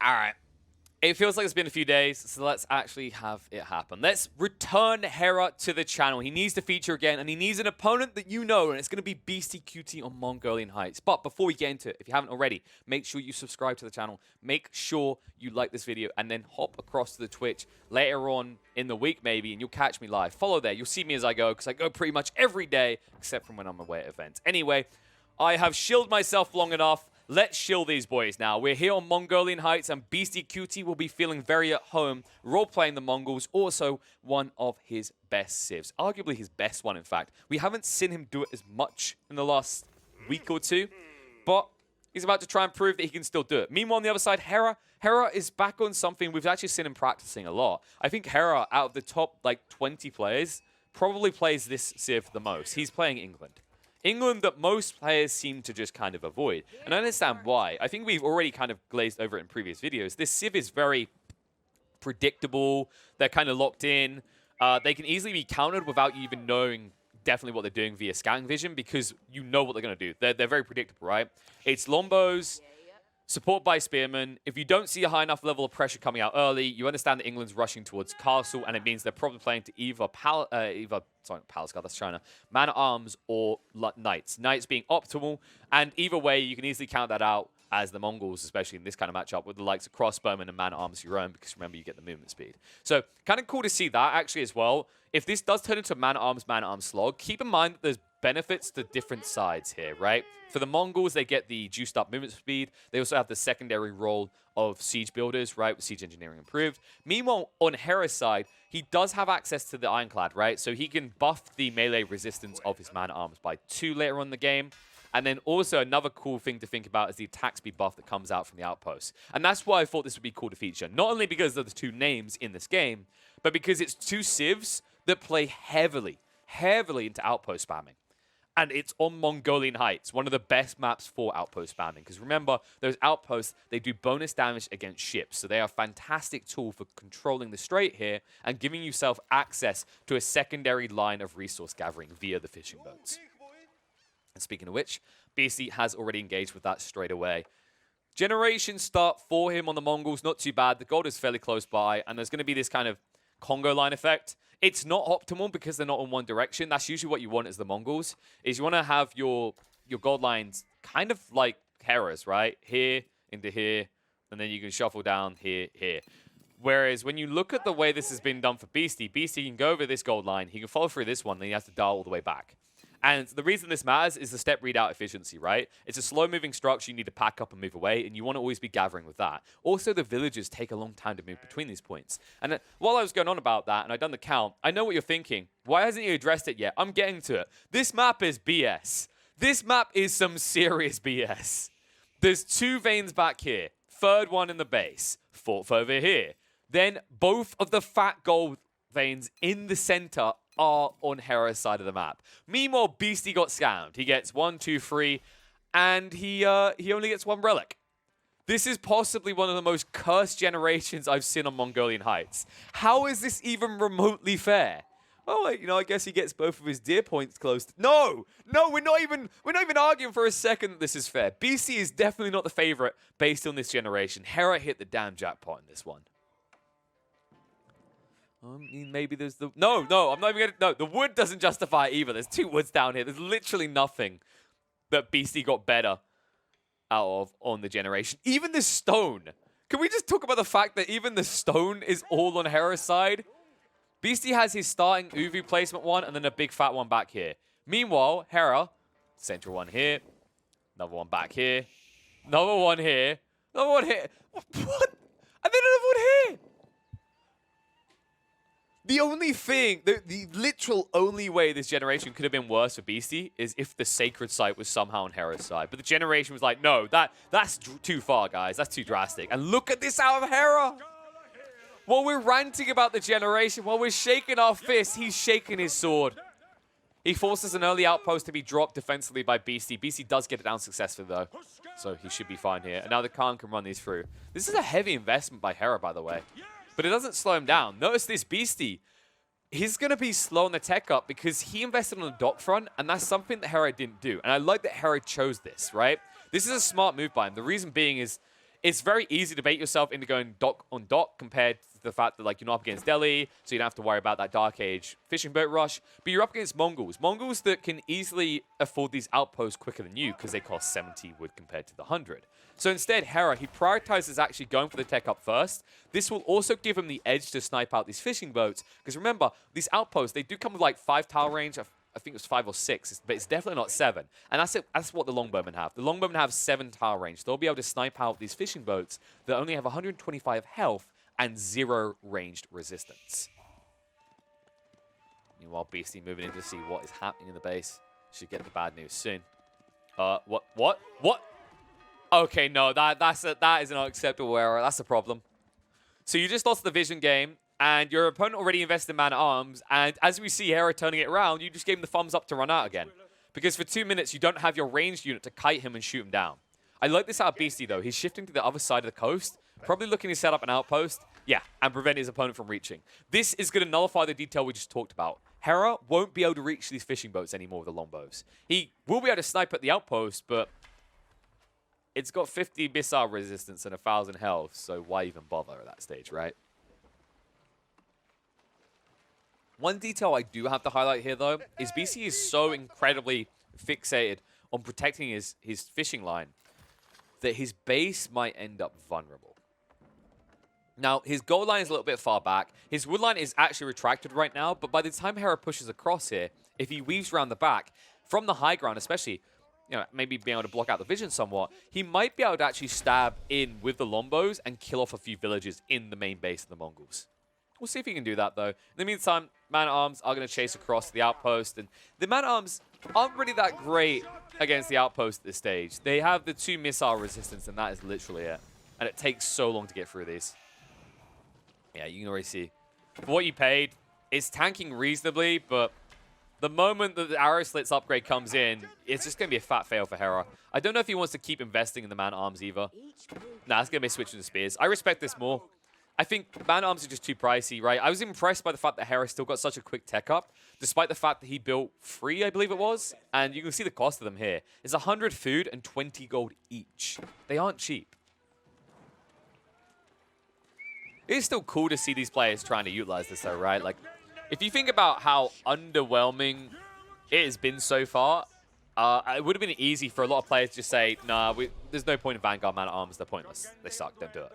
All right. It feels like it's been a few days, so let's actually have it happen. Let's return Hera to the channel. He needs to feature again, and he needs an opponent that you know, and it's going to be Beastie QT on Mongolian Heights. But before we get into it, if you haven't already, make sure you subscribe to the channel. Make sure you like this video, and then hop across to the Twitch later on in the week, maybe, and you'll catch me live. Follow there. You'll see me as I go, because I go pretty much every day, except from when I'm away at events. Anyway, I have shielded myself long enough. Let's shill these boys now. We're here on Mongolian Heights, and Beastie QT will be feeling very at home, role-playing the Mongols, also one of his best civs. Arguably his best one, in fact. We haven't seen him do it as much in the last week or two, but he's about to try and prove that he can still do it. Meanwhile, on the other side, Hera is back on something we've actually seen him practicing a lot. I think Hera, out of the top, 20 players, probably plays this civ the most. He's playing England. England that most players seem to just kind of avoid. And I understand why. I think we've already kind of glazed over it in previous videos. This civ is very predictable. They're kind of locked in. They can easily be countered without you even knowing definitely what they're doing via scouting vision, because you know what they're going to do. They're very predictable, right? It's Lombos, support by Spearmen. If you don't see a high enough level of pressure coming out early, you understand that England's rushing towards Castle, and it means they're probably playing to either Palace Guard, that's China, Man-at-Arms or Knights. Knights being optimal, and either way, you can easily count that out as the Mongols, especially in this kind of matchup, with the likes of Crossbowmen and Man-at-Arms your own, because remember, you get the movement speed. So, kind of cool to see that, actually, as well. If this does turn into Man-at-Arms slog, keep in mind that there's benefits to different sides here, right? For the Mongols, they get the juiced up movement speed. They also have the secondary role of siege builders, right, with siege engineering improved. Meanwhile, on Hera's side, he does have access to the Ironclad, right? So he can buff the melee resistance of his Man-at-Arms by 2 later on in the game. And then also another cool thing to think about is the attack speed buff that comes out from the outposts. And that's why I thought this would be cool to feature. Not only because of the 2 names in this game, but because it's 2 civs that play heavily into outpost spamming. And it's on Mongolian Heights, one of the best maps for outpost spamming. Because remember, those outposts, they do bonus damage against ships. So they are a fantastic tool for controlling the strait here and giving yourself access to a secondary line of resource gathering via the fishing boats. And speaking of which, Beastie has already engaged with that straight away. Generation start for him on the Mongols, not too bad. The gold is fairly close by, and there's going to be this kind of Congo line effect. It's not optimal because they're not in one direction. That's usually what you want as the Mongols, is you want to have your gold lines kind of like Hera's, right? Here, into here, and then you can shuffle down here. Whereas when you look at the way this has been done for Beastie can go over this gold line, he can follow through this one, then he has to dial all the way back. And the reason this matters is the step readout efficiency, right? It's a slow-moving structure. You need to pack up and move away, and you want to always be gathering with that. Also, the villagers take a long time to move between these points. And while I was going on about that, and I'd done the count, I know what you're thinking. Why hasn't he addressed it yet? I'm getting to it. This map is BS. This map is some serious BS. There's 2 veins back here. 3rd one in the base. 4th over here. Then both of the fat gold veins in the center are on Hera's side of the map. Meanwhile, Beastie got scammed. He gets 1, 2, 3, and he only gets 1 relic. This is possibly one of the most cursed generations I've seen on Mongolian Heights. How is this even remotely fair? Oh, I guess he gets both of his deer points close. No, we're not even arguing for a second that this is fair. Beastie is definitely not the favorite based on this generation. Hera hit the damn jackpot in this one. I mean, maybe there's the... No, I'm not even going to... No, the wood doesn't justify it either. There's 2 woods down here. There's literally nothing that Beastie got better out of on the generation. Even the stone. Can we just talk about the fact that even the stone is all on Hera's side? Beastie has his starting Uvu placement one and then a big fat one back here. Meanwhile, Hera, central one here, another one back here, another one here, another one here. What? And then another one here. The only thing, the literal only way this generation could have been worse for Beastie is if the sacred site was somehow on Hera's side. But the generation was like, no, that's too far, guys. That's too drastic. And look at this out of Hera. While we're ranting about the generation, while we're shaking our fists, he's shaking his sword. He forces an early outpost to be dropped defensively by Beastie. Beastie does get it down successfully, though. So he should be fine here. And now the Khan can run these through. This is a heavy investment by Hera, by the way. But it doesn't slow him down. Notice this Beastie. He's going to be slow on the tech up because he invested on the dock front, and that's something that Hera didn't do. And I like that Hera chose this, right? This is a smart move by him. The reason being is it's very easy to bait yourself into going dock on dock compared to the fact that like you're not up against Delhi, so you don't have to worry about that Dark Age fishing boat rush. But you're up against Mongols. Mongols that can easily afford these outposts quicker than you because they cost 70 wood compared to the 100. So instead, Hera, he prioritizes actually going for the tech up first. This will also give him the edge to snipe out these fishing boats. Because remember, these outposts, they do come with like 5 tile range. I think it was 5 or 6, but it's definitely not 7. And that's it. That's what the longbowmen have. The longbowmen have 7 tile range. They'll be able to snipe out these fishing boats that only have 125 health and 0 ranged resistance. Meanwhile, Beastie moving in to see what is happening in the base. Should get the bad news soon. What? Okay, no, that is an unacceptable error. That's the problem. So you just lost the vision game, and your opponent already invested in man-at-arms, and as we see Hera turning it around, you just gave him the thumbs up to run out again. Because for 2 minutes, you don't have your ranged unit to kite him and shoot him down. I like this out of Beastie, though. He's shifting to the other side of the coast, probably looking to set up an outpost, yeah, and prevent his opponent from reaching. This is going to nullify the detail we just talked about. Hera won't be able to reach these fishing boats anymore with the longbows. He will be able to snipe at the outpost, but it's got 50 missile resistance and 1,000 health, so why even bother at that stage, right? One detail I do have to highlight here, though, is BC is so incredibly fixated on protecting his fishing line that his base might end up vulnerable. Now, his goal line is a little bit far back. His wood line is actually retracted right now, but by the time Hera pushes across here, if he weaves around the back, from the high ground especially, you know, maybe being able to block out the vision somewhat, he might be able to actually stab in with the longbows and kill off a few villages in the main base of the Mongols. We'll see if he can do that, though. In the meantime, man-at-arms are going to chase across the outpost, and the man-at-arms aren't really that great against the outpost at this stage. They have the 2 missile resistance, and that is literally it. And it takes so long to get through these. Yeah, you can already see. For what you paid, it's tanking reasonably, but the moment that the arrow slits upgrade comes in, it's just going to be a fat fail for Hera. I don't know if he wants to keep investing in the man-at-arms either. Nah, it's going to be switching to spears. I respect this more. I think man-at-arms are just too pricey, right? I was impressed by the fact that Hera still got such a quick tech up, despite the fact that he built 3, I believe it was. And you can see the cost of them here. It's 100 food and 20 gold each. They aren't cheap. It is still cool to see these players trying to utilize this, though, right? Like, if you think about how underwhelming it has been so far, it would have been easy for a lot of players to just say, nah, there's no point in Vanguard man-at-arms. They're pointless. They suck. Don't do it.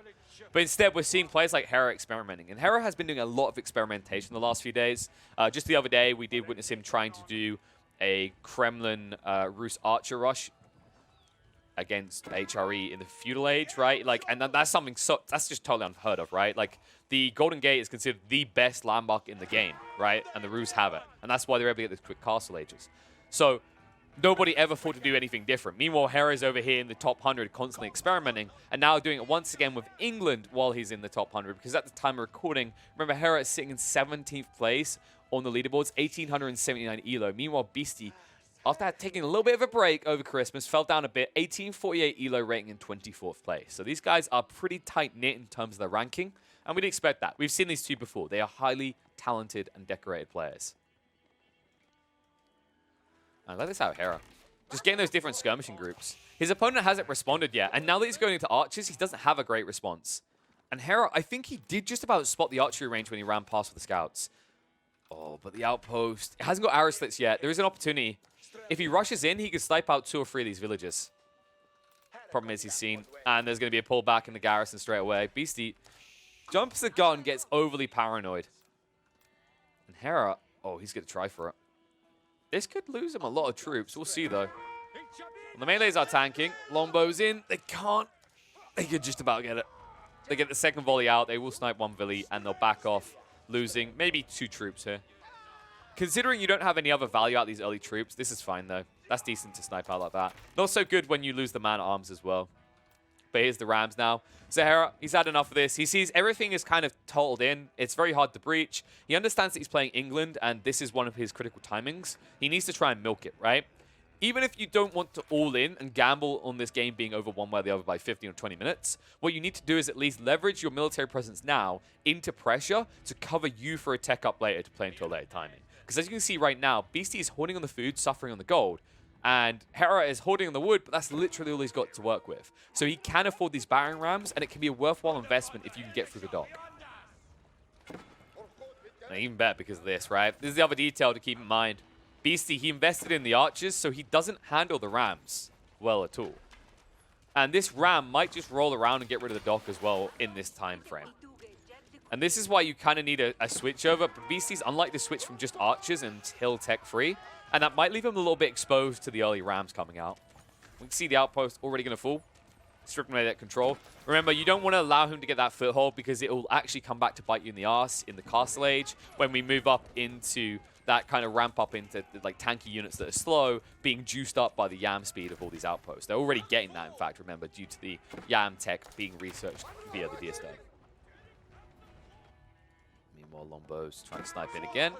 But instead, we're seeing players like Hera experimenting. And Hera has been doing a lot of experimentation the last few days. Just the other day, we did witness him trying to do a Kremlin Rus Archer rush against HRE in the feudal age, right? Like, and that's something that's just totally unheard of, right? Like, the Golden Gate is considered the best landmark in the game, right? And the Rus have it, and that's why they're able to get these quick castle ages. So nobody ever thought to do anything different. Meanwhile, Hera's over here in the top 100, constantly experimenting, and now doing it once again with England while he's in the top 100. Because at the time of recording, remember, Hera is sitting in 17th place on the leaderboards, 1,879 elo. Meanwhile, Beastie, after taking a little bit of a break over Christmas, fell down a bit, 1848 elo rating in 24th place. So these guys are pretty tight-knit in terms of their ranking, and we'd expect that. We've seen these two before. They are highly talented and decorated players. And let this out, Hera. Just getting those different skirmishing groups. His opponent hasn't responded yet, and now that he's going into archers, he doesn't have a great response. And Hera, I think he did just about spot the archery range when he ran past with the scouts. Oh, but the outpost, it hasn't got arrow slits yet. There is an opportunity. If he rushes in, he could snipe out 2 or 3 of these villages. Problem is he's seen, and there's going to be a pullback in the garrison straight away. Beastie jumps the gun, gets overly paranoid. And Hera, oh, he's going to try for it. This could lose him a lot of troops. We'll see, though. Well, the melees are tanking. Longbows in. They can't. They could just about get it. They get the second volley out. They will snipe 1 villi, and they'll back off, losing maybe 2 troops here. Considering you don't have any other value out of these early troops, this is fine, though. That's decent to snipe out like that. Not so good when you lose the man-at-arms as well. But here's the Rams now. Zahara, he's had enough of this. He sees everything is kind of totaled in. It's very hard to breach. He understands that he's playing England, and this is one of his critical timings. He needs to try and milk it, right? Even if you don't want to all in and gamble on this game being over one way or the other by 15 or 20 minutes, what you need to do is at least leverage your military presence now into pressure to cover you for a tech up later to play until later timing. Because as you can see right now, Beastie is holding on the food, suffering on the gold. And Hera is holding on the wood, but that's literally all he's got to work with. So he can afford these battering rams, and it can be a worthwhile investment if you can get through the dock. And even better because of this, right? This is the other detail to keep in mind. Beastie, he invested in the archers, so he doesn't handle the rams well at all. And this ram might just roll around and get rid of the dock as well in this time frame. And this is why you kind of need a switch over. But Beastie's unlikely to switch from just archers until tech free. And that might leave him a little bit exposed to the early rams coming out. We can see the outpost already going to fall. Stripping away that control. Remember, you don't want to allow him to get that foothold because it will actually come back to bite you in the arse in the castle age when we move up into that kind of ramp up into like tanky units that are slow, being juiced up by the YAM speed of all these outposts. They're already getting that, in fact, remember, due to the YAM tech being researched via the DSW. Meanwhile, Longbows trying to snipe in again.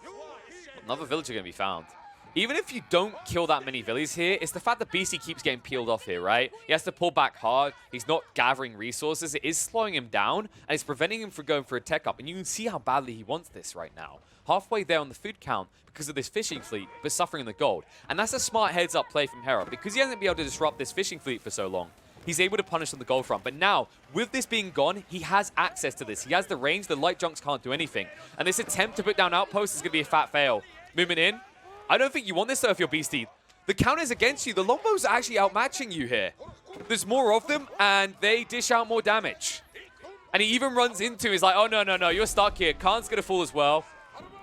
Another villager going to be found. Even if you don't kill that many villies here, it's the fact that Beastie keeps getting peeled off here, right? He has to pull back hard. He's not gathering resources. It is slowing him down, and it's preventing him from going for a tech up. And you can see how badly he wants this right now. Halfway there on the food count because of this fishing fleet, but suffering the gold. And that's a smart heads-up play from Hera. Because he hasn't been able to disrupt this fishing fleet for so long, he's able to punish on the gold front. But now, with this being gone, he has access to this. He has the range. The light junks can't do anything. And this attempt to put down outposts is going to be a fat fail. Movement in. I don't think you want this, though, if you're Beastie. The count is against you. The Longbows are actually outmatching you here. There's more of them, and they dish out more damage. And he even runs into, he's like, oh, no, no, no, you're stuck here. Khan's going to fall as well.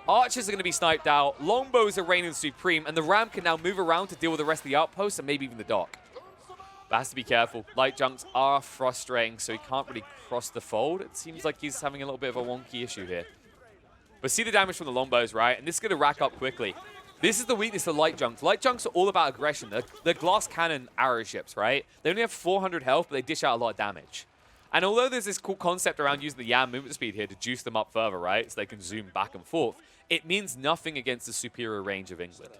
Archers are going to be sniped out. Longbows are reigning supreme, and the ram can now move around to deal with the rest of the outposts and maybe even the dock. But has to be careful. Light junks are frustrating, so he can't really cross the fold. It seems like he's having a little bit of a wonky issue here. But see the damage from the Longbows, right? And this is going to rack up quickly. This is the weakness of light junks. Light junks are all about aggression. They're glass cannon arrow ships, right? They only have 400 health, but they dish out a lot of damage. And although there's this cool concept around using the YAM movement speed here to juice them up further, right? So they can zoom back and forth. It means nothing against the superior range of England.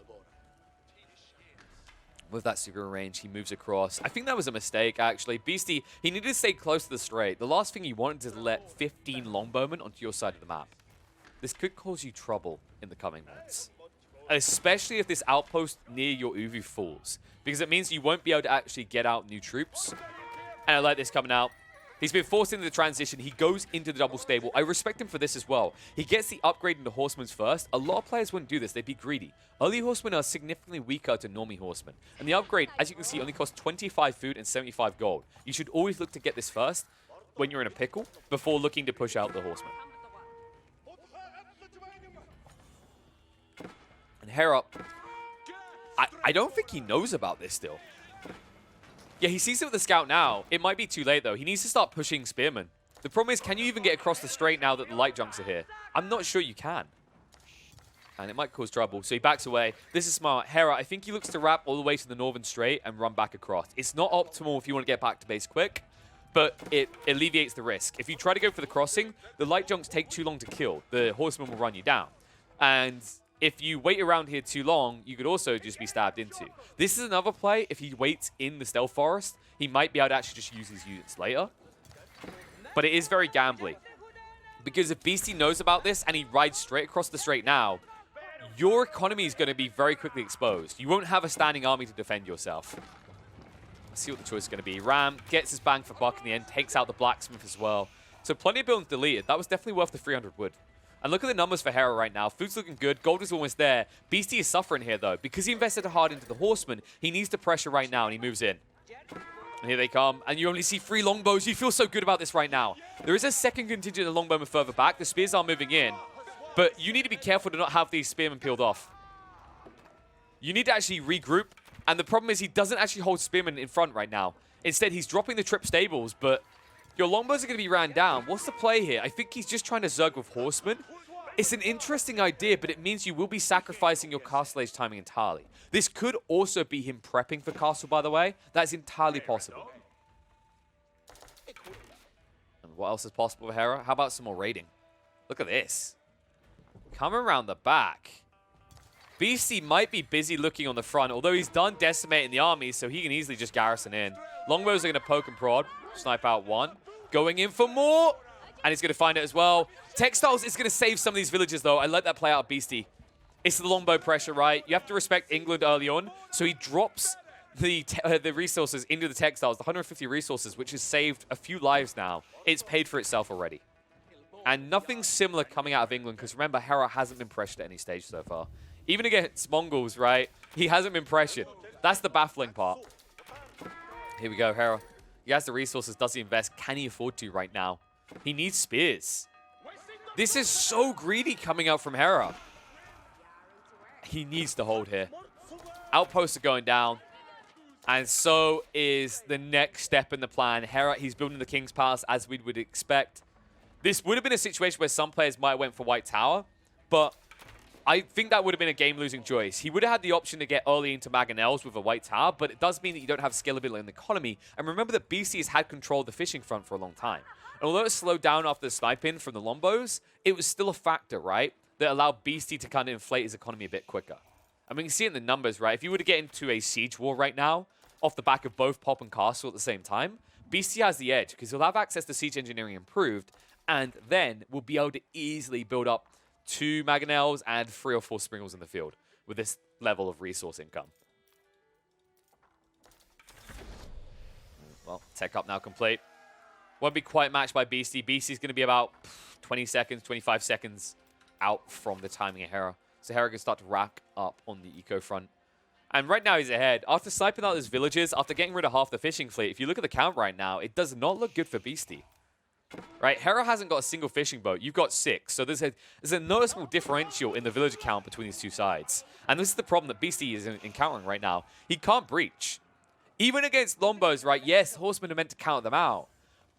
With that superior range, he moves across. I think that was a mistake, actually. Beastie, he needed to stay close to the strait. The last thing he wanted is to let 15 longbowmen onto your side of the map. This could cause you trouble in the coming months. Especially if this outpost near your Uvu falls. Because it means you won't be able to actually get out new troops. And I like this coming out. He's been forced into the transition. He goes into the double stable. I respect him for this as well. He gets the upgrade into Horsemen's first. A lot of players wouldn't do this. They'd be greedy. Early Horsemen are significantly weaker to normie Horsemen. And the upgrade, as you can see, only costs 25 food and 75 gold. You should always look to get this first when you're in a pickle before looking to push out the Horsemen. And Hera, I don't think he knows about this still. Yeah, he sees it with the scout now. It might be too late, though. He needs to start pushing spearmen. The problem is, can you even get across the strait now that the light junks are here? I'm not sure you can. And it might cause trouble, so he backs away. This is smart. Hera, I think he looks to wrap all the way to the northern strait and run back across. It's not optimal if you want to get back to base quick, but it alleviates the risk. If you try to go for the crossing, the light junks take too long to kill. The horsemen will run you down. And if you wait around here too long, you could also just be stabbed into. This is another play. If he waits in the stealth forest, he might be able to actually just use his units later. But it is very gambly. Because if Beastie knows about this and he rides straight across the strait now, your economy is going to be very quickly exposed. You won't have a standing army to defend yourself. Let's see what the choice is going to be. Ram gets his bang for buck in the end, takes out the blacksmith as well. So plenty of buildings deleted. That was definitely worth the 300 wood. And look at the numbers for Hera right now. Food's looking good. Gold is almost there. Beastie is suffering here, though. Because he invested hard into the horsemen, he needs the pressure right now, and he moves in. And here they come. And you only see 3 longbows. You feel so good about this right now. There is a second contingent of longbowmen further back. The spears are moving in. But you need to be careful to not have these spearmen peeled off. You need to actually regroup. And the problem is he doesn't actually hold spearmen in front right now. Instead, he's dropping the trip stables, but your longbows are going to be ran down. What's the play here? I think he's just trying to zerg with horsemen. It's an interesting idea, but it means you will be sacrificing your castle age timing entirely. This could also be him prepping for castle, by the way. That is entirely possible. And what else is possible for Hera? How about some more raiding? Look at this. Coming around the back. Beastie might be busy looking on the front, although he's done decimating the army, so he can easily just garrison in. Longbows are going to poke and prod. Snipe out one. Going in for more. And he's going to find it as well. Textiles is going to save some of these villages, though. I let that play out, Beastie. It's the longbow pressure, right? You have to respect England early on, so he drops the resources into the textiles, the 150 resources, which has saved a few lives now. It's paid for itself already. And nothing similar coming out of England, because remember, Hera hasn't been pressured at any stage so far. Even against Mongols, right? He hasn't been pressured. That's the baffling part. Here we go, Hera. He has the resources. Does he invest? Can he afford to right now? He needs spears. This is so greedy coming out from Hera. He needs to hold here. Outposts are going down. And so is the next step in the plan. Hera, he's building the King's Palace as we would expect. This would have been a situation where some players might have went for White Tower, but I think that would have been a game-losing choice. He would have had the option to get early into Mangonels with a White Tower, but it does mean that you don't have scalability in the economy. And remember that BC has had control of the fishing front for a long time. And although it slowed down after the sniping from the Lombos, it was still a factor, right, that allowed BC to kind of inflate his economy a bit quicker. I mean, you can see it in the numbers, right? If you were to get into a siege war right now, off the back of both Pop and Castle at the same time, BC has the edge because he'll have access to siege engineering improved, and then we'll be able to easily build up 2 Mangonels and 3 or 4 Springles in the field with this level of resource income. Well, tech up now complete. Won't be quite matched by BC. BC's going to be about 20 seconds, 25 seconds out from the timing of Hera. So Hera can start to rack up on the eco front. And right now he's ahead. After sniping out those villages, after getting rid of half the fishing fleet, if you look at the count right now, it does not look good for Beastie. Right, Hera hasn't got a single fishing boat. You've got 6. So there's a noticeable differential in the villager count between these two sides. And this is the problem that Beastie is encountering right now. He can't breach. Even against Lombos, right, yes, horsemen are meant to count them out.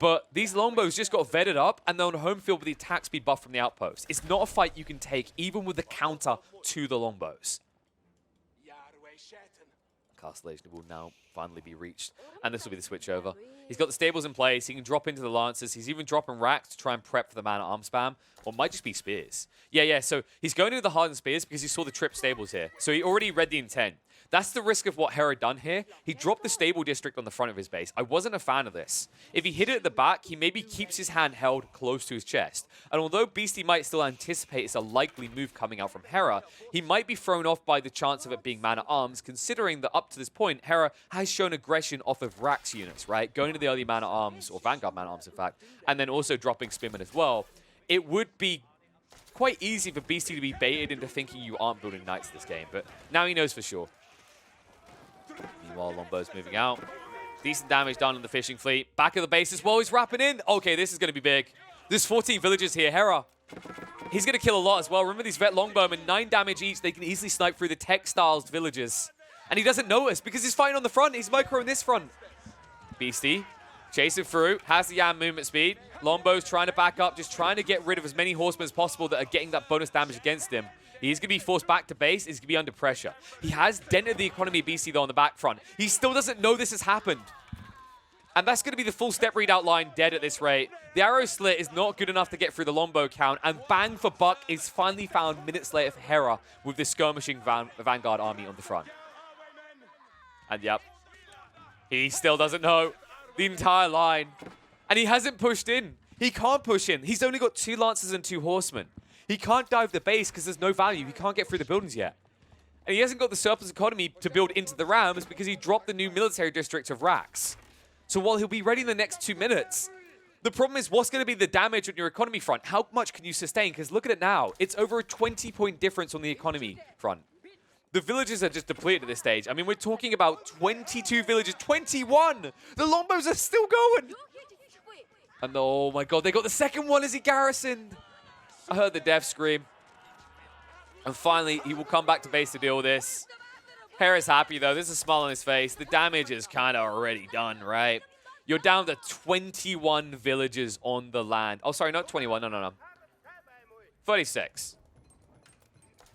But these Lombos just got vetted up, and they're on home field with the attack speed buff from the outpost. It's not a fight you can take, even with the counter to the Lombos. Castellation will now finally be reached, and this will be the switch over. He's got the stables in place. He can drop into the Lancers. He's even dropping racks to try and prep for the man-at-arms spam, or it might just be spears. Yeah, so he's going into the hardened spears because he saw the trip stables here. So he already read the intent. That's the risk of what Hera done here. He dropped the stable district on the front of his base. I wasn't a fan of this. If he hit it at the back, he maybe keeps his hand held close to his chest. And although Beastie might still anticipate it's a likely move coming out from Hera, he might be thrown off by the chance of it being man-at-arms, considering that up to this point, Hera has shown aggression off of Rax units, right? Going to the early man-at-arms, or Vanguard man-at-arms, in fact, and then also dropping Spearman as well. It would be quite easy for Beastie to be baited into thinking you aren't building knights this game, but now he knows for sure. Meanwhile, Lombo's moving out. Decent damage done on the fishing fleet. Back of the base as well. He's wrapping in. Okay, this is going to be big. There's 14 villagers here. Hera, he's going to kill a lot as well. Remember these vet longbowmen, 9 damage each. They can easily snipe through the textiles villagers. And he doesn't notice because he's fighting on the front. He's microing this front. Beastie chasing through. Has the Yam movement speed. Lombo's trying to back up. Just trying to get rid of as many horsemen as possible that are getting that bonus damage against him. He's going to be forced back to base. He's going to be under pressure. He has dented the economy of BC, though, on the back front. He still doesn't know this has happened. And that's going to be the full step readout line dead at this rate. The arrow slit is not good enough to get through the Lombo count. And bang for buck is finally found minutes later for Hera with the skirmishing Vanguard army on the front. And yep, he still doesn't know the entire line. And he hasn't pushed in. He can't push in. He's only got 2 Lancers and 2 Horsemen. He can't dive the base because there's no value. He can't get through the buildings yet. And he hasn't got the surplus economy to build into the Rams because he dropped the new military district of Rax. So while he'll be ready in the next 2 minutes, the problem is what's going to be the damage on your economy front? How much can you sustain? Because look at it now. It's over a 20-point difference on the economy front. The villages are just depleted at this stage. I mean, we're talking about 22 villages. 21! The Lombos are still going! And oh my god, they got the second one as he garrisoned. I heard the death scream. And finally, he will come back to base to deal with this. Hera's happy, though. There's a smile on his face. The damage is kind of already done, right? You're down to 21 villages on the land. Oh, sorry, not 21. No. 36.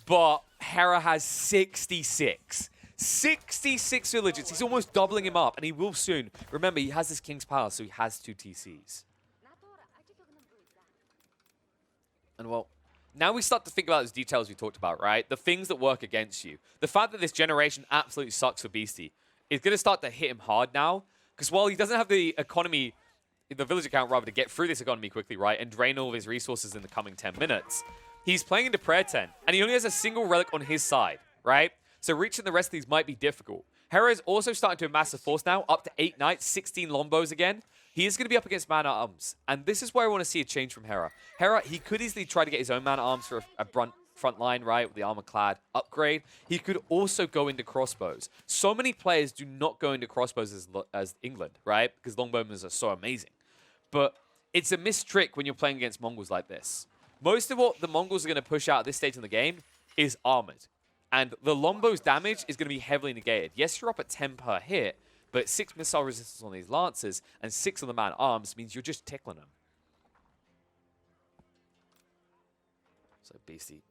But Hera has 66. 66 villages. He's almost doubling him up, and he will soon. Remember, he has this King's Palace, so he has 2 TCs. And well, now we start to think about those details we talked about, right? The things that work against you. The fact that this generation absolutely sucks for Beastie is going to start to hit him hard now. Because while he doesn't have the economy, the village account rather, to get through this economy quickly, right? And drain all of his resources in the coming 10 minutes. he's playing into prayer tent, and he only has a single relic on his side, right? So reaching the rest of these might be difficult. Hera is also starting to amass a force now, up to 8 knights, 16 Lombos again. He is going to be up against man-at-arms, and this is where I want to see a change from Hera. Hera, he could easily try to get his own man-at-arms for a front line, right, with the armor-clad upgrade. He could also go into crossbows. So many players do not go into crossbows as England, right, because longbowmen are so amazing. But it's a missed trick when you're playing against Mongols like this. Most of what the Mongols are going to push out at this stage in the game is armored. And the Lombo's damage is going to be heavily negated. Yes, you're up at 10 per hit, but 6 missile resistance on these Lancers and 6 on the man-at-arms means you're just tickling them. So Beastie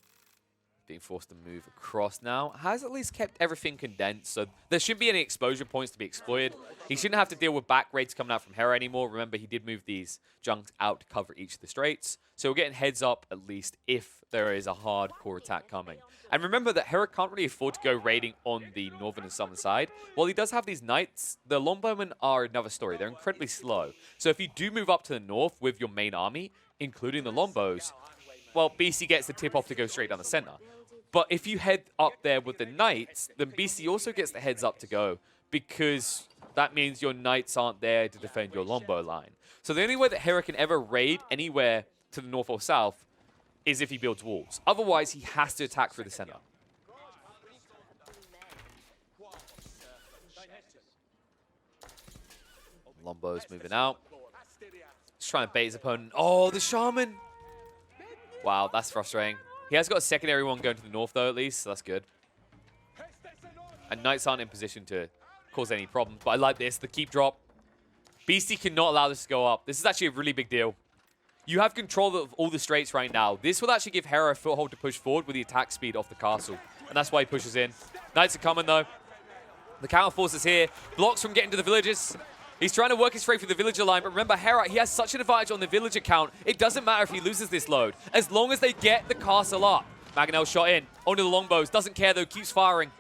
being forced to move across now has at least kept everything condensed, so there shouldn't be any exposure points to be exploited. He shouldn't have to deal with back raids coming out from Hera anymore. Remember, he did move these junks out to cover each of the straights, so we're getting heads up at least if there is a hardcore attack coming. And remember that Hera can't really afford to go raiding on the northern and southern side. While he does have these knights, the longbowmen are another story. They're incredibly slow. So if you do move up to the north with your main army, including the Lombos, well, BC gets the tip off to go straight down the center. But if you head up there with the knights, then BC also gets the heads up to go, because that means your knights aren't there to defend your Lombo line. So the only way that Hera can ever raid anywhere to the north or south is if he builds walls. Otherwise, he has to attack through the center. Lombo's moving out. Just trying to bait his opponent. Oh, the shaman! Wow, that's frustrating. He has got a secondary one going to the north, though, at least, so that's good. And knights aren't in position to cause any problems. But I like this, the keep drop. Beastie cannot allow this to go up. This is actually a really big deal. You have control of all the straights right now. This will actually give Hera a foothold to push forward with the attack speed off the castle. And that's why he pushes in. Knights are coming, though. The counter force is here. Blocks from getting to the villages. He's trying to work his way through the villager line, but remember, Hera, he has such an advantage on the villager count. It doesn't matter if he loses this load, as long as they get the castle up. Mangonel shot in, onto the longbows, doesn't care though, keeps firing.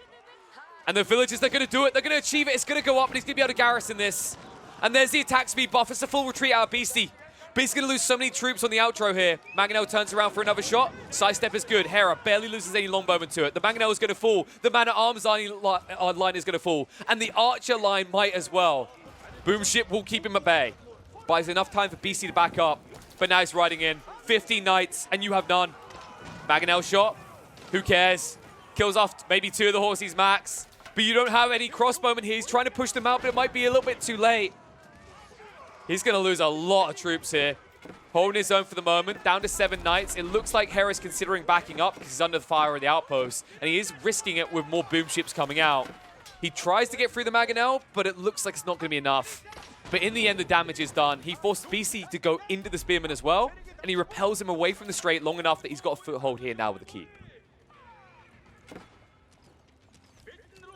And the villagers, they're going to do it, they're going to achieve it, it's going to go up, and he's going to be able to garrison this. And there's the attack speed buff, it's a full retreat out of Beastie. Beastie's going to lose so many troops on the outro here. Mangonel turns around for another shot. Sidestep is good. Hera barely loses any longbowmen to it. The Mangonel is going to fall. The man-at-arms line is going to fall. And the archer line might as well. Boomship will keep him at bay. Buys enough time for BC to back up. But now he's riding in. 15 knights, and you have none. Mangonel shot. Who cares? Kills off maybe 2 of the horses max. But you don't have any crossbowmen here. He's trying to push them out, but it might be a little bit too late. He's going to lose a lot of troops here. Holding his own for the moment. Down to 7 knights. It looks like Hera's considering backing up because he's under the fire of the outpost. And he is risking it with more boomships coming out. He tries to get through the Mangonel, but it looks like it's not going to be enough. But in the end, the damage is done. He forced BC to go into the Spearman as well, and he repels him away from the straight long enough that he's got a foothold here now with the keep.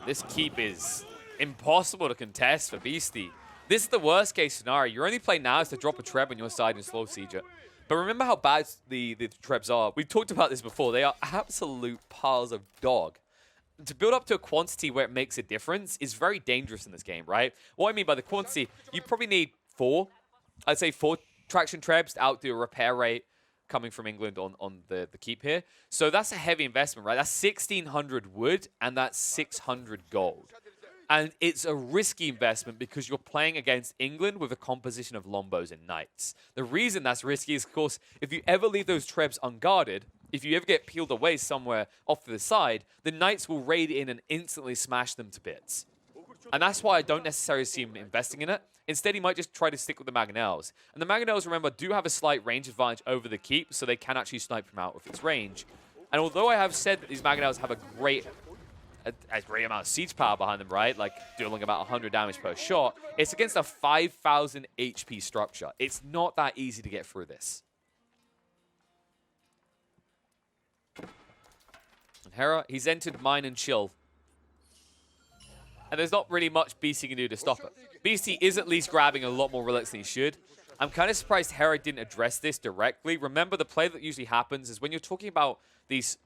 This keep is impossible to contest for Beastie. This is the worst case scenario. Your only play now is to drop a Treb on your side and slow siege it. But remember how bad the Trebs are. We've talked about this before. They are absolute piles of dog. To build up to a quantity where it makes a difference is very dangerous in this game, right? What I mean by the quantity, you probably need 4. I'd say 4 traction Trebs to outdo a repair rate coming from England on the keep here. So that's a heavy investment, right? That's 1,600 wood and that's 600 gold. And it's a risky investment because you're playing against England with a composition of Lombos and Knights. The reason that's risky is, of course, if you ever leave those Trebs unguarded, if you ever get peeled away somewhere off to the side, the Knights will raid in and instantly smash them to bits. And that's why I don't necessarily see him investing in it. Instead, he might just try to stick with the Mangonels. And the Mangonels, remember, do have a slight range advantage over the keep, so they can actually snipe him out with its range. And although I have said that these Mangonels have a great amount of siege power behind them, right? Like dealing about 100 damage per shot, it's against a 5,000 HP structure. It's not that easy to get through this. And Hera, he's entered Mine and Chill. And there's not really much BC can do to stop it. BC is at least grabbing a lot more relics than he should. I'm kind of surprised Hera didn't address this directly. Remember, the play that usually happens is when you're talking about these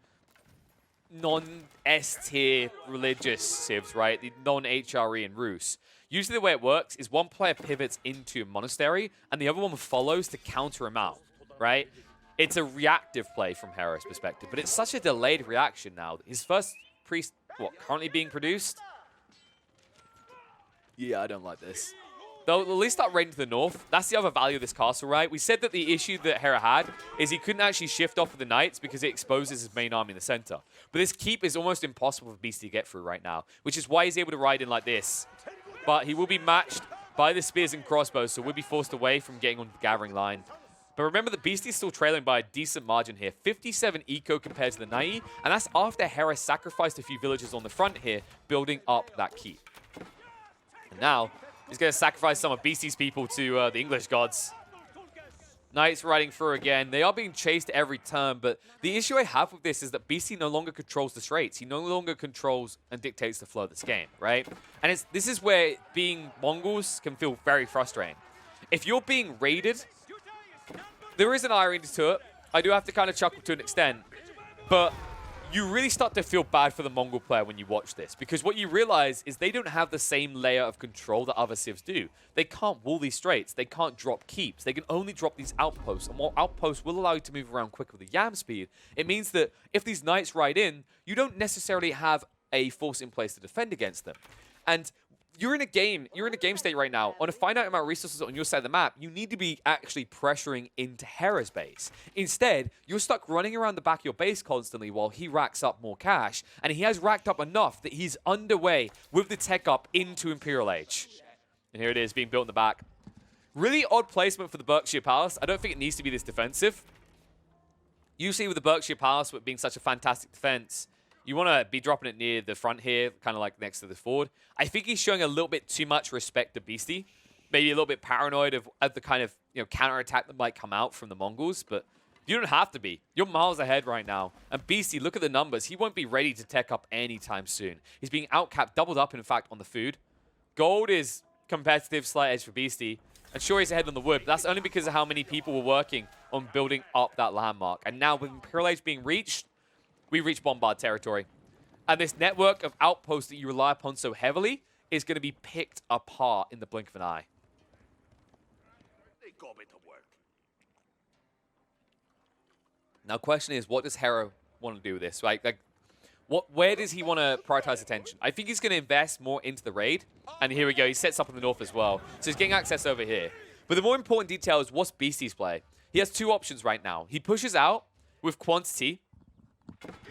non-S tier religious civs, right? The non-HRE and Rus. Usually the way it works is one player pivots into a monastery and the other one follows to counter him out, right? It's a reactive play from Hera's perspective, but it's such a delayed reaction now. His first priest, currently being produced? Yeah, I don't like this. They'll at least start raiding to the north. That's the other value of this castle, right? We said that the issue that Hera had is he couldn't actually shift off with the knights because it exposes his main army in the center. But this keep is almost impossible for Beastie to get through right now, which is why he's able to ride in like this. But he will be matched by the spears and crossbows, so we'll be forced away from getting on the gathering line. But remember that Beastie's still trailing by a decent margin here. 57 eco compared to the 90, and that's after Hera sacrificed a few villagers on the front here, building up that keep. And now, he's going to sacrifice some of Beastie's people to the English gods. Knights riding through again. They are being chased every turn, but the issue I have with this is that Beastie no longer controls the straits. He no longer controls and dictates the flow of this game, right? And this is where being Mongols can feel very frustrating. If you're being raided, there is an irony to it. I do have to kind of chuckle to an extent, but you really start to feel bad for the Mongol player when you watch this, because what you realize is they don't have the same layer of control that other civs do. They can't wall these straits. They can't drop keeps. They can only drop these outposts, and while outposts will allow you to move around quicker with the yam speed, it means that if these knights ride in, you don't necessarily have a force in place to defend against them. And you're in a game state right now. On a finite amount of resources on your side of the map, you need to be actually pressuring into Hera's base. Instead, you're stuck running around the back of your base constantly while he racks up more cash, and he has racked up enough that he's underway with the tech up into Imperial Age. And here it is, being built in the back. Really odd placement for the Berkshire Palace. I don't think it needs to be this defensive. Usually with the Berkshire Palace, with being such a fantastic defense, you want to be dropping it near the front here, kind of like next to the ford. I think he's showing a little bit too much respect to Beastie. Maybe a little bit paranoid of the kind of counterattack that might come out from the Mongols, but you don't have to be. You're miles ahead right now. And Beastie, look at the numbers. He won't be ready to tech up anytime soon. He's being outcapped, doubled up, in fact, on the food. Gold is competitive, slight edge for Beastie. And sure, he's ahead on the wood, but that's only because of how many people were working on building up that landmark. And now with Imperial Age being reached, we reach Bombard territory. And this network of outposts that you rely upon so heavily is going to be picked apart in the blink of an eye. Now, question is, what does Hera want to do with this? Like where does he want to prioritize attention? I think he's going to invest more into the raid. And here we go. He sets up in the north as well. So he's getting access over here. But the more important detail is what's Beastie's play. He has two options right now. He pushes out with quantity,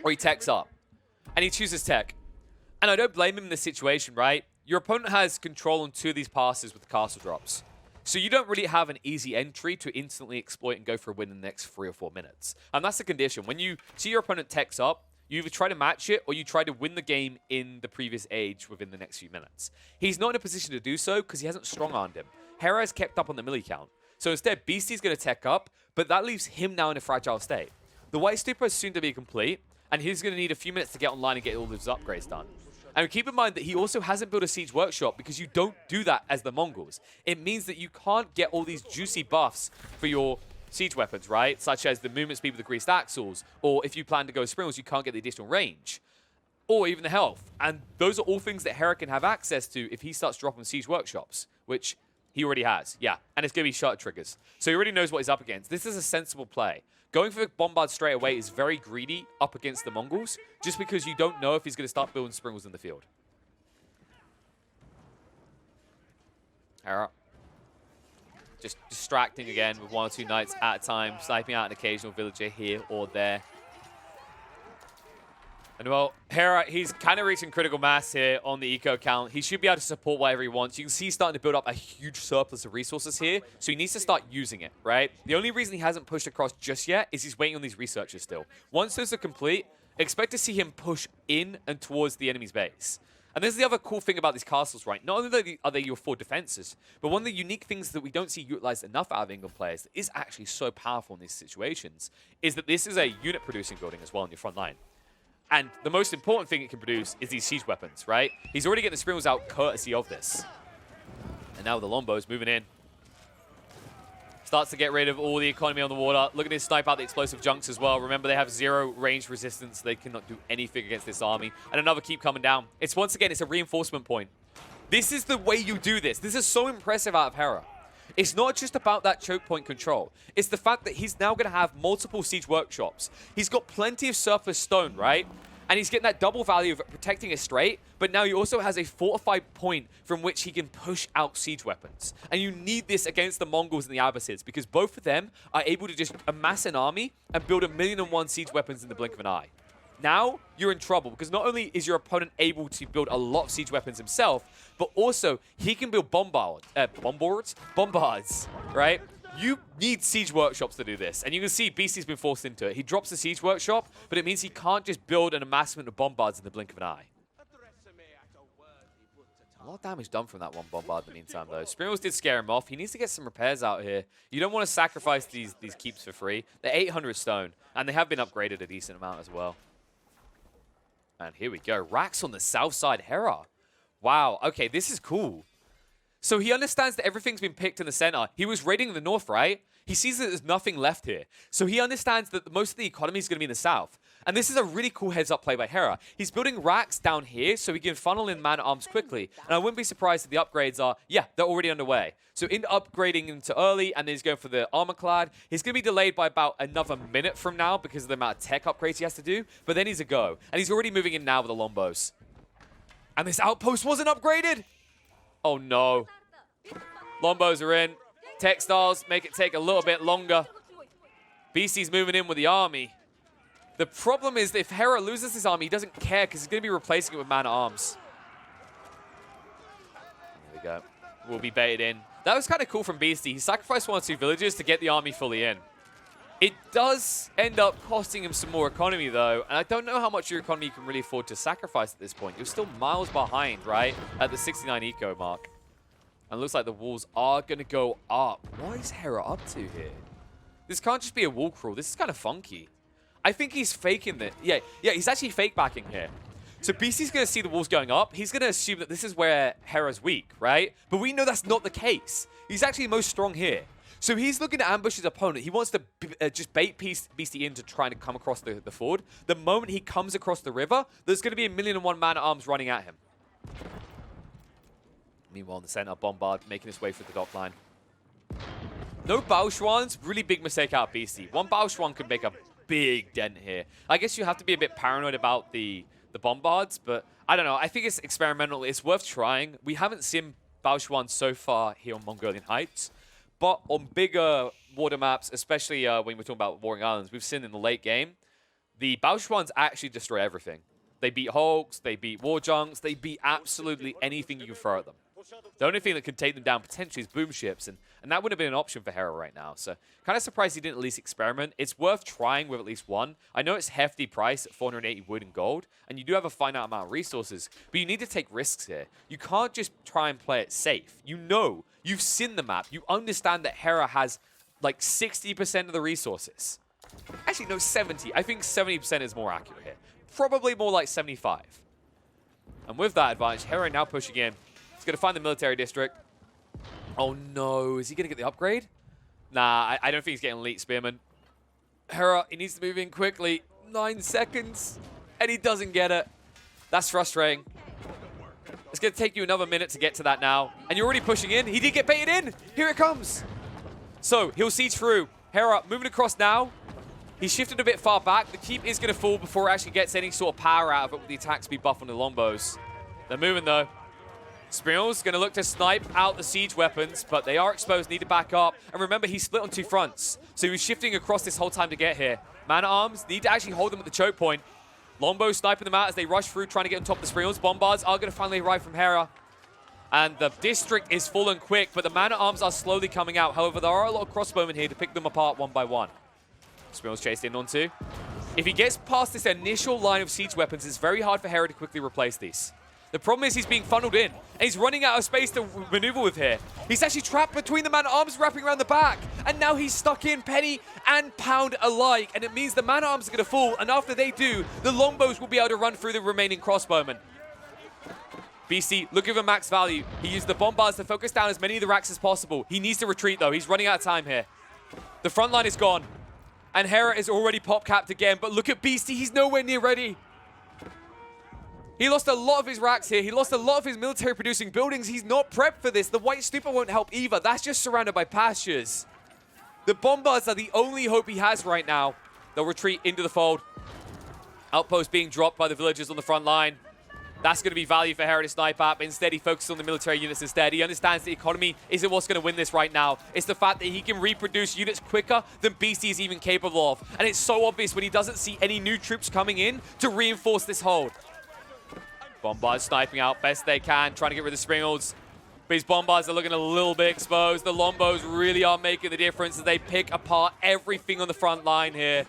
or he techs up. And he chooses tech. And I don't blame him in this situation, right? Your opponent has control on two of these passes with the castle drops. So you don't really have an easy entry to instantly exploit and go for a win in the next 3 or 4 minutes. And that's the condition. When you see your opponent techs up, you either try to match it or you try to win the game in the previous age within the next few minutes. He's not in a position to do so because he hasn't strong-armed him. Hera has kept up on the milli count. So instead, Beastie's going to tech up, but that leaves him now in a fragile state. The White Stupa is soon to be complete, and he's going to need a few minutes to get online and get all those upgrades done. And keep in mind that he also hasn't built a siege workshop because you don't do that as the Mongols. It means that you can't get all these juicy buffs for your siege weapons, right? Such as the movement speed with the greased axles, or if you plan to go springles, you can't get the additional range, or even the health. And those are all things that Hera can have access to if he starts dropping siege workshops, which he already has, yeah. And it's going to be shot triggers. So he already knows what he's up against. This is a sensible play. Going for the Bombard straight away is very greedy up against the Mongols, just because you don't know if he's going to start building springles in the field. Hera. Just distracting again with 1 or 2 knights at a time, sniping out an occasional villager here or there. And well, Hera, he's kind of reaching critical mass here on the eco count. He should be able to support whatever he wants. You can see he's starting to build up a huge surplus of resources here, so he needs to start using it, right? The only reason he hasn't pushed across just yet is he's waiting on these researchers still. Once those are complete, expect to see him push in and towards the enemy's base. And this is the other cool thing about these castles, right? Not only are they your 4 defenses, but one of the unique things that we don't see utilized enough out of England players that is actually so powerful in these situations is that this is a unit-producing building as well on your front line. And the most important thing it can produce is these siege weapons, right? He's already getting the springles out courtesy of this. And now with the longbows moving in. Starts to get rid of all the economy on the water. Look at this, snipe out the explosive junks as well. Remember, they have 0 range resistance. They cannot do anything against this army. And another keep coming down. It's once again, it's a reinforcement point. This is the way you do this. This is so impressive out of Hera. It's not just about that choke point control. It's the fact that he's now going to have multiple siege workshops. He's got plenty of surplus stone, right? And he's getting that double value of protecting it straight, but now he also has a fortified point from which he can push out siege weapons. And you need this against the Mongols and the Abbasids, because both of them are able to just amass an army and build 1,000,001 siege weapons in the blink of an eye. Now, you're in trouble, because not only is your opponent able to build a lot of siege weapons himself, but also he can build bombards, right? You need siege workshops to do this, and you can see Beastie's been forced into it. He drops the siege workshop, but it means he can't just build an amassment of bombards in the blink of an eye. A lot of damage done from that one bombard in the meantime, though. Springles did scare him off. He needs to get some repairs out here. You don't want to sacrifice these keeps for free. They're 800 stone, and they have been upgraded a decent amount as well. And here we go. Rax on the south side. Hera. Wow. Okay, this is cool. So he understands that everything's been picked in the center. He was raiding the north, right? He sees that there's nothing left here. So he understands that most of the economy is going to be in the south. And this is a really cool heads-up play by Hera. He's building racks down here so he can funnel in man-at-arms quickly. And I wouldn't be surprised if the upgrades are, yeah, they're already underway. So in upgrading into early, and then he's going for the armor-clad. He's going to be delayed by about another minute from now because of the amount of tech upgrades he has to do. But then he's a go. And he's already moving in now with the Lombos. And this outpost wasn't upgraded? Oh, no. Lombos are in. Textiles make it take a little bit longer. Beastie's moving in with the army. The problem is that if Hera loses his army, he doesn't care because he's going to be replacing it with man-at-arms. There we go. We'll be baited in. That was kind of cool from Beastie. He sacrificed 1 or 2 villagers to get the army fully in. It does end up costing him some more economy, though. And I don't know how much your economy you can really afford to sacrifice at this point. You're still miles behind, right? At the 69 eco mark. And it looks like the walls are going to go up. What is Hera up to here? This can't just be a wall crawl. This is kind of funky. I think he's faking it. Yeah, he's actually fake backing here. So Beastie's going to see the walls going up. He's going to assume that this is where Hera's weak, right? But we know that's not the case. He's actually most strong here. So he's looking to ambush his opponent. He wants to just bait Beastie into trying to come across the ford. The moment he comes across the river, there's going to be 1,000,001 man-at-arms running at him. Meanwhile, in the center, Bombard making his way through the dock line. No Baochuans. Really big mistake out of Beastie. One Baochuan could make a big dent here. I guess you have to be a bit paranoid about the Bombards, but I don't know. I think it's experimental. It's worth trying. We haven't seen Baochuan so far here on Mongolian Heights, but on bigger water maps, especially when we're talking about Warring Islands, we've seen in the late game, the Baochuans actually destroy everything. They beat Hulks, they beat War Junks, they beat absolutely anything you can throw at them. The only thing that could take them down potentially is boom ships, and that would have been an option for Hera right now. So kind of surprised he didn't at least experiment. It's worth trying with at least one. I know it's hefty price at 480 wood and gold, and you do have a finite amount of resources, but you need to take risks here. You can't just try and play it safe. You know, you've seen the map. You understand that Hera has like 60% of the resources. Actually, no, 70. I think 70% is more accurate here. Probably more like 75. And with that advantage, Hera now pushing in. He's going to find the military district. Oh, no. Is he going to get the upgrade? Nah, I don't think he's getting elite spearman. Hera, he needs to move in quickly. 9 seconds. And he doesn't get it. That's frustrating. It's going to take you another minute to get to that now. And you're already pushing in. He did get baited in. Here it comes. So, he'll siege through. Hera moving across now. He's shifted a bit far back. The keep is going to fall before it actually gets any sort of power out of it with the attack speed buff on the Lombos. They're moving, though. Spiral's going to look to snipe out the siege weapons, but they are exposed, need to back up. And remember, he's split on 2 fronts. So he was shifting across this whole time to get here. Man-at-arms need to actually hold them at the choke point. Longbow sniping them out as they rush through, trying to get on top of the Spirals. Bombards are going to finally arrive from Hera. And the district is falling quick, but the man-at-arms are slowly coming out. However, there are a lot of crossbowmen here to pick them apart one by one. Spirals chased in on 2. If he gets past this initial line of siege weapons, it's very hard for Hera to quickly replace these. The problem is he's being funneled in, and he's running out of space to maneuver with here. He's actually trapped between the man-at-arms wrapping around the back, and now he's stuck in penny and pound alike, and it means the man-at-arms are going to fall, and after they do, the longbows will be able to run through the remaining crossbowmen. Beastie, looking for max value. He used the bombards to focus down as many of the racks as possible. He needs to retreat, though. He's running out of time here. The front line is gone, and Hera is already pop-capped again, but look at Beastie. He's nowhere near ready. He lost a lot of his racks here. He lost a lot of his military-producing buildings. He's not prepped for this. The White Stupa won't help either. That's just surrounded by pastures. The Bombards are the only hope he has right now. They'll retreat into the fold. Outpost being dropped by the villagers on the front line. That's going to be value for Hera to snipe at, but instead he focuses on the military units instead. He understands the economy isn't what's going to win this right now. It's the fact that he can reproduce units quicker than Beastie is even capable of. And it's so obvious when he doesn't see any new troops coming in to reinforce this hold. Bombards sniping out best they can, trying to get rid of the Springolds. But his Bombards are looking a little bit exposed. The Lombos really are making the difference as they pick apart everything on the front line here.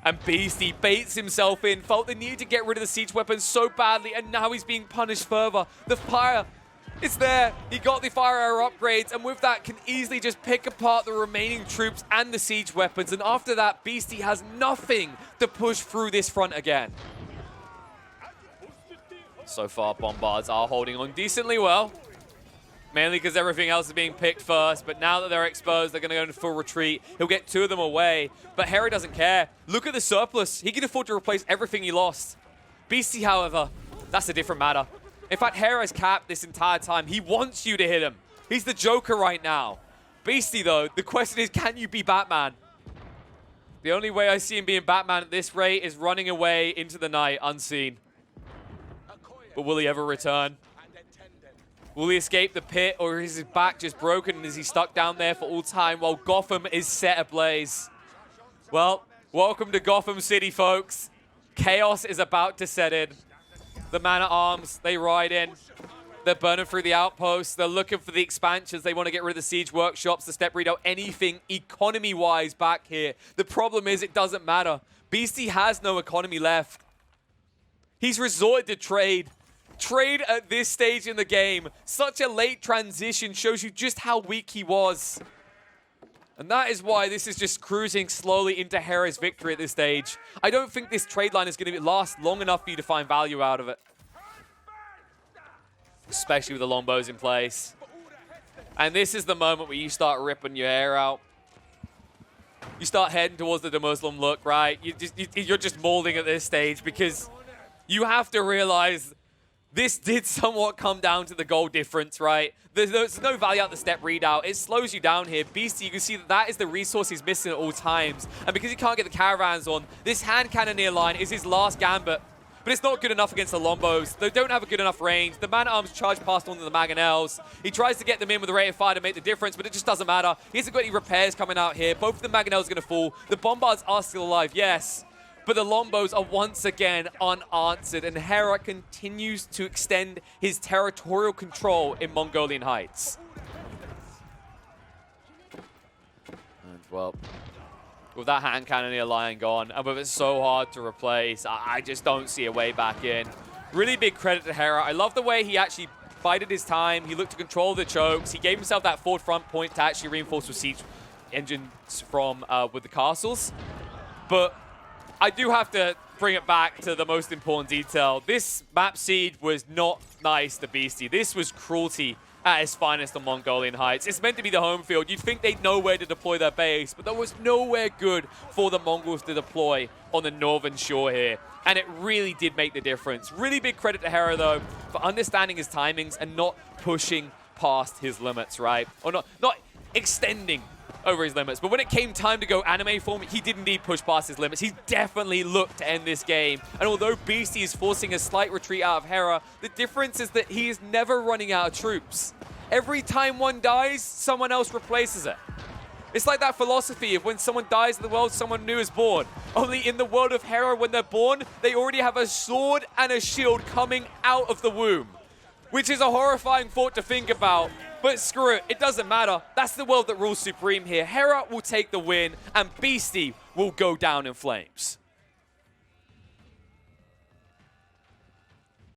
And Beastie baits himself in, felt the need to get rid of the siege weapons so badly, and now he's being punished further. The fire, it's there. He got the fire arrow upgrades, and with that can easily just pick apart the remaining troops and the siege weapons. And after that, Beastie has nothing to push through this front again. So far, Bombards are holding on decently well. Mainly because everything else is being picked first, but now that they're exposed, they're going to go into full retreat. He'll get 2 of them away, but Hera doesn't care. Look at the surplus. He can afford to replace everything he lost. Beastie, however, that's a different matter. In fact, Hera's capped this entire time. He wants you to hit him. He's the Joker right now. Beastie, though, the question is, can you be Batman? The only way I see him being Batman at this rate is running away into the night unseen. But will he ever return? Will he escape the pit, or is his back just broken and is he stuck down there for all time while Gotham is set ablaze? Well, welcome to Gotham City, folks. Chaos is about to set in. The man-at-arms, they ride in. They're burning through the outposts. They're looking for the expansions. They want to get rid of the siege workshops, the step readout, anything economy-wise back here. The problem is it doesn't matter. Beastie has no economy left. He's resorted to trade. Trade at this stage in the game. Such a late transition shows you just how weak he was. And that is why this is just cruising slowly into Hera's victory at this stage. I don't think this trade line is going to last long enough for you to find value out of it. Especially with the Lombos in place. And this is the moment where you start ripping your hair out. You start heading towards the Muslim look, right? You're just molding at this stage because you have to realize this did somewhat come down to the goal difference, right? There's no value out the step readout. It slows you down here. Beastie, you can see that that is the resource he's missing at all times. And because he can't get the caravans on, this hand cannoneer line is his last gambit. But it's not good enough against the Lombos. They don't have a good enough range. The man-at-arms charge past on to the Mangonels. He tries to get them in with the rate of fire to make the difference, but it just doesn't matter. He hasn't got any repairs coming out here. Both of the Mangonels are going to fall. The Bombards are still alive, yes. But the Lombos are once again unanswered, and Hera continues to extend his territorial control in Mongolian Heights. And well, with that hand cannoneer line gone, and with it so hard to replace, I just don't see a way back in. Really big credit to Hera. I love the way he actually bided his time. He looked to control the chokes. He gave himself that forward front point to actually reinforce with siege engines from with the castles. But I do have to bring it back to the most important detail. This map seed was not nice to Beastie. This was cruelty at its finest on Mongolian Heights. It's meant to be the home field. You'd think they'd know where to deploy their base, but there was nowhere good for the Mongols to deploy on the northern shore here. And it really did make the difference. Really big credit to Hera, though, for understanding his timings and not pushing past his limits, right? Or not extending over his limits. But when it came time to go anime form, he did indeed push past his limits. He definitely looked to end this game. And although Beastie is forcing a slight retreat out of Hera, the difference is that he is never running out of troops. Every time one dies, someone else replaces it. It's like that philosophy of when someone dies in the world, someone new is born. Only in the world of Hera, when they're born, they already have a sword and a shield coming out of the womb. Which is a horrifying thought to think about. But screw it, it doesn't matter. That's the world that rules supreme here. Hera will take the win, and Beastie will go down in flames.